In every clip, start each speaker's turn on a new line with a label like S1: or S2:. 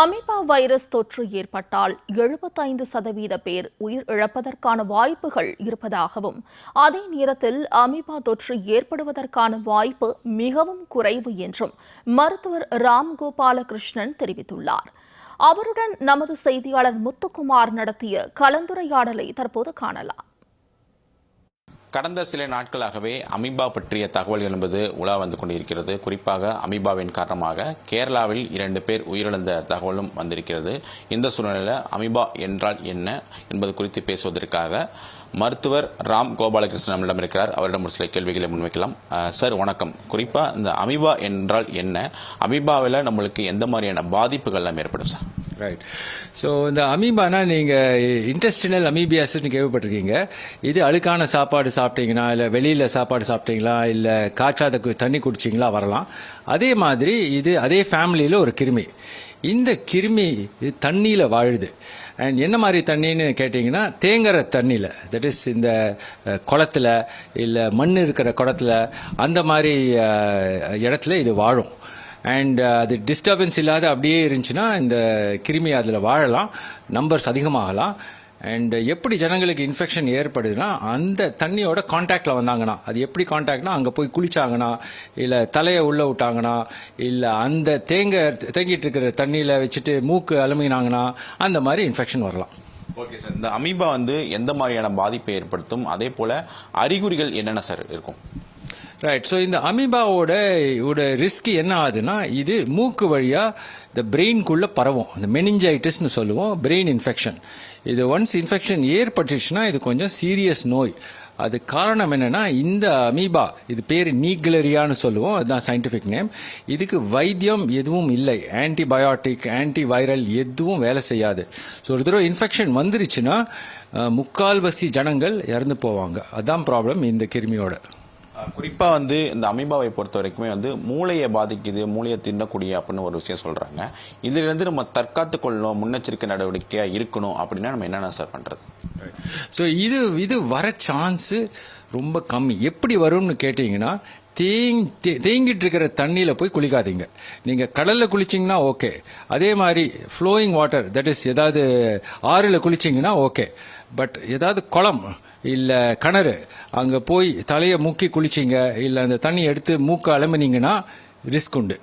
S1: Amoeba virus தொற்று ஏற்பட்டால் 75% பேர் உயிர் இழப்பதற்கான வாய்ப்புகள் இருப்பதாகவும், அதே நேரத்தில் அமீபா தொற்று ஏற்படுவதற்கான வாய்ப்பு மிகவும் குறைவு என்றும் மருத்துவர் ராம் கோபாலகிருஷ்ணன் தெரிவித்துள்ளார். அவருடன் நமது செய்தியாளர் முத்துக்குமார் நடத்திய கலந்துரையாடலை தற்போது காணலாம்.
S2: கடந்த சில நாட்களாகவே அமீபா பற்றிய தகவல் என்பது உலா வந்து கொண்டிருக்கிறது. குறிப்பாக அமீபாவின் காரணமாக கேரளாவில் 2 பேர் உயிரிழந்த தகவலும் வந்திருக்கிறது. இந்த சூழ்நிலையில் அமீபா என்றால் என்ன என்பது குறித்து பேசுவதற்காக மருத்துவர் ராம் கோபாலகிருஷ்ணன் நம்மிடம் இருக்கிறார். அவரிடம் ஒரு சில கேள்விகளை முன்வைக்கலாம். சார் வணக்கம். குறிப்பாக இந்த அமீபா என்றால் என்ன, அமீபாவில் நம்மளுக்கு எந்த மாதிரியான பாதிப்புகள்லாம் ஏற்படும் சார்?
S3: ரைட். ஸோ இந்த அமீபானா நீங்கள் இன்டெஸ்டினல் அமீபியாசிஸ்னு கேள்விப்பட்டிருக்கீங்க. இது அழுக்கான சாப்பாடு சாப்பிட்டீங்கன்னா, இல்லை வெளியில் சாப்பாடு சாப்பிட்டீங்களா, இல்லை காய்ச்சாத தண்ணி குடிச்சிங்களா வரலாம். அதே மாதிரி இது அதே ஃபேமிலியில் ஒரு கிருமி. இந்த கிருமி தண்ணியில் வாழுது. அண்ட் என்ன மாதிரி தண்ணின்னு கேட்டிங்கன்னா, தேங்குற தண்ணியில், தட் இஸ் இந்த குளத்தில் இல்லை மண் இருக்கிற குளத்தில் அந்த மாதிரி இடத்துல இது வாழும். அண்ட் அது டிஸ்டர்பன்ஸ் இல்லாத அப்படியே இருந்துச்சுன்னா இந்த கிருமி அதில் வாழலாம், நம்பர்ஸ் அதிகமாகலாம். அண்ட் எப்படி ஜனங்களுக்கு இன்ஃபெக்ஷன் ஏற்படுதுன்னா, அந்த தண்ணியோட கான்டாக்டில் வந்தாங்கன்னா, அது எப்படி கான்டாக்ட்னா, அங்கே போய் குளிச்சாங்கன்னா, இல்லை தலையை உள்ளே விட்டாங்கன்னா, இல்லை அந்த தேங்கிட்டு இருக்கிற தண்ணியில் வச்சுட்டு மூக்கு அலுமினாங்கன்னா அந்த மாதிரி இன்ஃபெக்ஷன் வரலாம்.
S2: Okay sir. இந்த அமீபா வந்து எந்த மாதிரியான பாதிப்பை ஏற்படுத்தும், அதே போல் அறிகுறிகள் என்னென்ன சார் இருக்கும்?
S3: ரைட். ஸோ இந்த அமீபாவோட ரிஸ்க் என்ன ஆகுதுன்னா, இது மூக்கு வழியாக இந்த பிரெயின்குள்ளே பரவும். இந்த மெனிஞ்சைட்டிஸ்னு சொல்லுவோம், பிரெயின் இன்ஃபெக்ஷன். இது ஒன்ஸ் இன்ஃபெக்ஷன் ஏற்பட்டுச்சுன்னா இது கொஞ்சம் சீரியஸ் நோய். அது காரணம் என்னன்னா, இந்த அமீபா, இது பேர் நீக்லரியான்னு சொல்லுவோம், அதுதான் சயின்டிஃபிக் நேம். இதுக்கு வைத்தியம் எதுவும் இல்லை, ஆன்டிபயோட்டிக் ஆன்டிவைரல் எதுவும் வேலை செய்யாது. ஸோ ஒரு தடவை இன்ஃபெக்ஷன் வந்துருச்சுன்னா முக்கால்வாசி ஜனங்கள் இறந்து போவாங்க. அதுதான் ப்ராப்ளம் இந்த கிருமியோட.
S2: குறிப்பாக வந்து இந்த அமீபாவை பொறுத்த வரைக்குமே வந்து மூளையை பாதிக்குது, மூளையை தின்னக்கூடிய அப்படின்னு ஒரு விஷயம் சொல்கிறாங்க. இதிலிருந்து நம்ம தற்காத்து கொள்ளணும், முன்னெச்சரிக்கை நடவடிக்கையாக இருக்கணும் அப்படின்னா நம்ம என்னென்ன சார் பண்ணுறது?
S3: ஸோ இது வர சான்ஸு ரொம்ப கம்மி. எப்படி வரும்னு கேட்டிங்கன்னா, தேங்கிட்டு இருக்கிற தண்ணியில் போய் குளிக்காதீங்க. நீங்கள் கடலில் குளிச்சிங்கன்னா ஓகே. அதே மாதிரி ஃப்ளோயிங் வாட்டர், தட் இஸ் ஏதாவது ஆறில் குளிச்சிங்கன்னா ஓகே. பட் ஏதாவது குளம் இல்லை கிணறு, அங்கே போய் தலையை முக்கி குளிச்சிங்க, இல்லை அந்த தண்ணி எடுத்து மூக்க அலம்பினீங்கன்னா ரிஸ்க் உண்டு.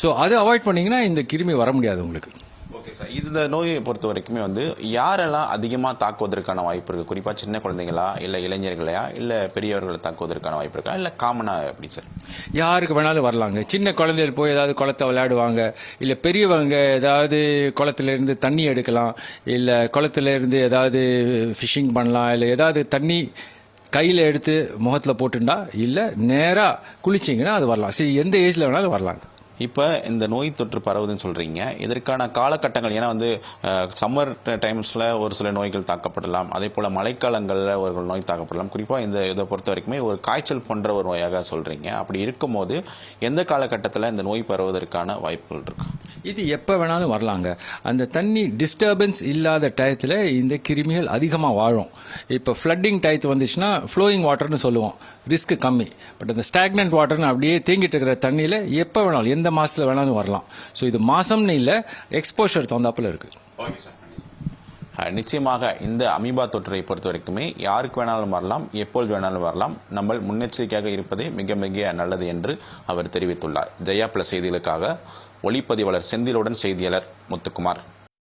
S3: ஸோ அதை அவாய்ட் பண்ணிங்கன்னா இந்த கிருமி வர முடியாது உங்களுக்கு.
S2: Okay sir. இந்த நோயை பொறுத்த வரைக்குமே வந்து யாரெல்லாம் அதிகமாக தாக்குவதற்கான வாய்ப்பு இருக்குது? குறிப்பாக சின்ன குழந்தைங்களா, இல்லை இளைஞர்களையா, இல்லை பெரியவர்களை தாக்குவதற்கான வாய்ப்பு இருக்கா, இல்லை காமனாக எப்படி சார்?
S3: யாருக்கு வேணாலும் வரலாங்க. சின்ன குழந்தைகள் போய் ஏதாவது குளத்தை விளையாடுவாங்க, இல்லை பெரியவங்க ஏதாவது குளத்திலிருந்து தண்ணி எடுக்கலாம், இல்லை குளத்திலிருந்து ஏதாவது ஃபிஷிங் பண்ணலாம், இல்லை ஏதாவது தண்ணி கையில் எடுத்து முகத்தில் போட்டுண்டா, இல்லை நேராக குளிச்சிங்கன்னா அது வரலாம். சரி, எந்த ஏஜில் வேணாலும் வரலாங்க.
S2: இப்போ இந்த நோய் தொற்று பரவுதுன்னு சொல்கிறீங்க, இதற்கான காலகட்டங்கள், ஏன்னா வந்து சம்மர் டைம்ஸில் ஒரு சில நோய்கள் தாக்கப்படலாம், அதே போல் மழைக்காலங்களில் ஒரு நோய் தாக்கப்படலாம். குறிப்பாக இதை பொறுத்த வரைக்குமே ஒரு காய்ச்சல் போன்ற ஒரு நோயாக சொல்கிறீங்க. அப்படி இருக்கும்போது எந்த காலகட்டத்தில் இந்த நோய் பரவுவதற்கான வாய்ப்புகள் இருக்கு?
S3: இது எப்போ வேணாலும் வரலாங்க. அந்த தண்ணி டிஸ்டர்பன்ஸ் இல்லாத டயத்தில் இந்த கிருமிகள் அதிகமாக வாழும். இப்போ ஃப்ளட்டிங் டயத்து வந்துச்சுன்னா ஃப்ளோயிங் வாட்டர்னு சொல்லுவோம், ரிஸ்க் கம்மி. பட் அந்த ஸ்டாக்னன்ட் வாட்டர்னு அப்படியே தேங்கிட்டு இருக்கிற தண்ணியில் எப்போ வேணாலும் எந்த மாசத்துல வேணாலும் வரலாம். ஸோ இது மாசம்னு இல்லை, எக்ஸ்போஷர் தகுந்தாப்புல இருக்கு.
S2: நிச்சயமாக இந்த அமீபா தொற்றை பொறுத்த வரைக்குமே யாருக்கு வேணாலும் வரலாம், எப்பொழுது வேணாலும் வரலாம். நம்ம முன்னெச்சரிக்கையாக இருப்பதே மிக மிக நல்லது என்று அவர் தெரிவித்துள்ளார். ஜெயா பிளஸ் செய்திகளுக்காக ஒளிப்பதிவாளர் செந்திலுடன் செய்தியாளர் முத்துக்குமார்.